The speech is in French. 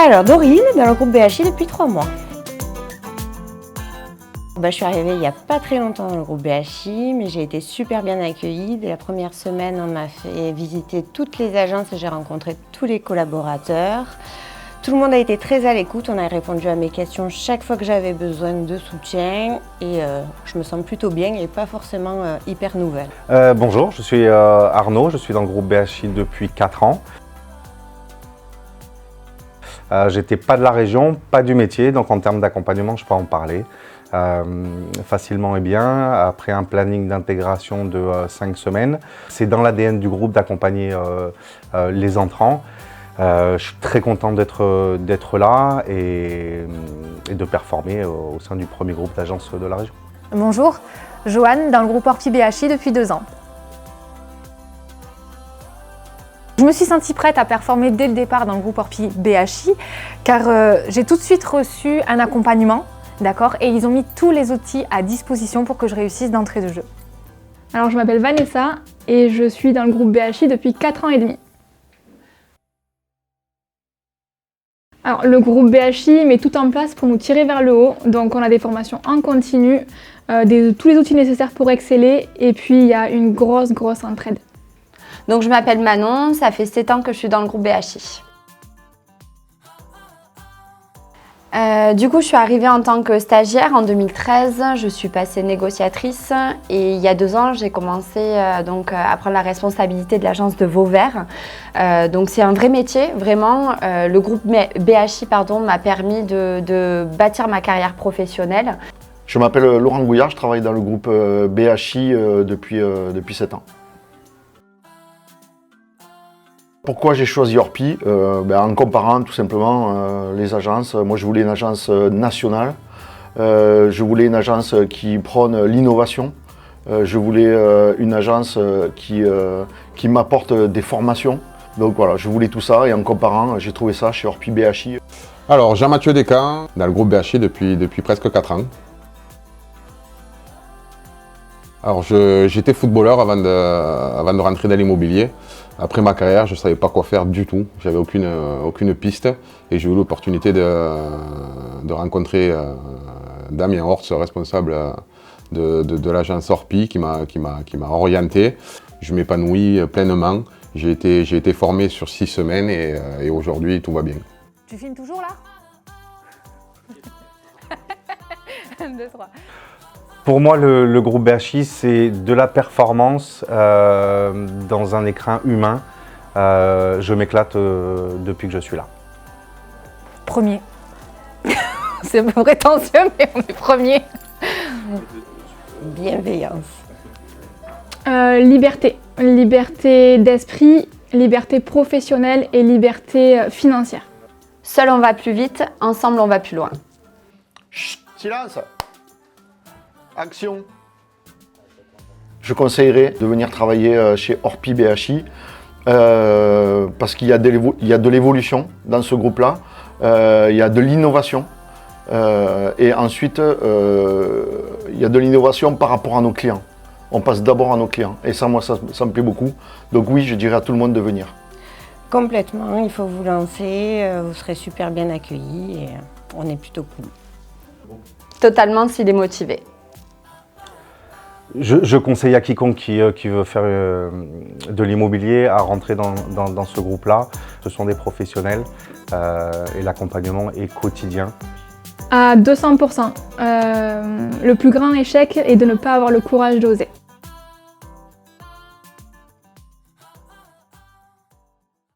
Alors, Dorine, dans le groupe BHI depuis 3 mois. Je suis arrivée il n'y a pas très longtemps dans le groupe BHI, mais j'ai été super bien accueillie. Dès la première semaine, on m'a fait visiter toutes les agences et j'ai rencontré tous les collaborateurs. Tout le monde a été très à l'écoute, on a répondu à mes questions chaque fois que j'avais besoin de soutien et je me sens plutôt bien et pas forcément hyper nouvelle. Bonjour, je suis Arnaud, je suis dans le groupe BHI depuis 4 ans. J'étais pas de la région, pas du métier, donc en termes d'accompagnement, je peux en parler facilement et bien, après un planning d'intégration de 5 semaines. C'est dans l'ADN du groupe d'accompagner les entrants. Je suis très content d'être là et de performer au sein du premier groupe d'agences de la région. Bonjour, Joanne dans le groupe Orpi BHI depuis 2 ans. Je me suis sentie prête à performer dès le départ dans le groupe Orpi BHI car j'ai tout de suite reçu un accompagnement, d'accord, et ils ont mis tous les outils à disposition pour que je réussisse d'entrée de jeu. Alors je m'appelle Vanessa et je suis dans le groupe BHI depuis 4 ans et demi. Alors le groupe BHI met tout en place pour nous tirer vers le haut, donc on a des formations en continu, tous les outils nécessaires pour exceller et puis il y a une grosse entraide. Donc je m'appelle Manon, ça fait 7 ans que je suis dans le groupe BHI. Du coup, je suis arrivée en tant que stagiaire en 2013, je suis passée négociatrice et il y a 2 ans, j'ai commencé à prendre la responsabilité de l'agence de Vauvert. Donc c'est un vrai métier, vraiment. Le groupe BHI m'a permis de bâtir ma carrière professionnelle. Je m'appelle Laurent Gouillard, je travaille dans le groupe BHI depuis 7 ans. Pourquoi j'ai choisi Orpi? En comparant tout simplement les agences. Moi je voulais une agence nationale, je voulais une agence qui prône l'innovation, je voulais une agence qui m'apporte des formations. Donc voilà, je voulais tout ça et en comparant, j'ai trouvé ça chez Orpi BHI. Alors Jean-Mathieu Descamps, dans le groupe BHI depuis presque 4 ans. Alors j'étais footballeur avant de rentrer dans l'immobilier. Après ma carrière, je ne savais pas quoi faire du tout. J'avais aucune piste et j'ai eu l'opportunité de rencontrer Damien Horst, responsable de l'agence Orpi, qui m'a orienté. Je m'épanouis pleinement. J'ai été formé sur 6 semaines et aujourd'hui tout va bien. Tu filmes toujours là 1, 2, 3. Pour moi, le groupe BHI, c'est de la performance dans un écrin humain. Je m'éclate depuis que je suis là. Premier. C'est un peu prétentieux, mais on est premier. Bienveillance. Liberté. Liberté d'esprit, liberté professionnelle et liberté financière. Seul on va plus vite, ensemble on va plus loin. Chut, silence! Action! Je conseillerais de venir travailler chez Orpi BHI parce qu'il y a de l'évolution dans ce groupe-là, il y a de l'innovation et ensuite il y a de l'innovation par rapport à nos clients. On passe d'abord à nos clients et ça, moi, ça me plaît beaucoup. Donc oui, je dirais à tout le monde de venir. Complètement, il faut vous lancer, vous serez super bien accueillis et on est plutôt cool. Totalement s'il est motivé. Je conseille à quiconque qui veut faire de l'immobilier à rentrer dans ce groupe-là. Ce sont des professionnels et l'accompagnement est quotidien. À 200%. Le plus grand échec est de ne pas avoir le courage d'oser.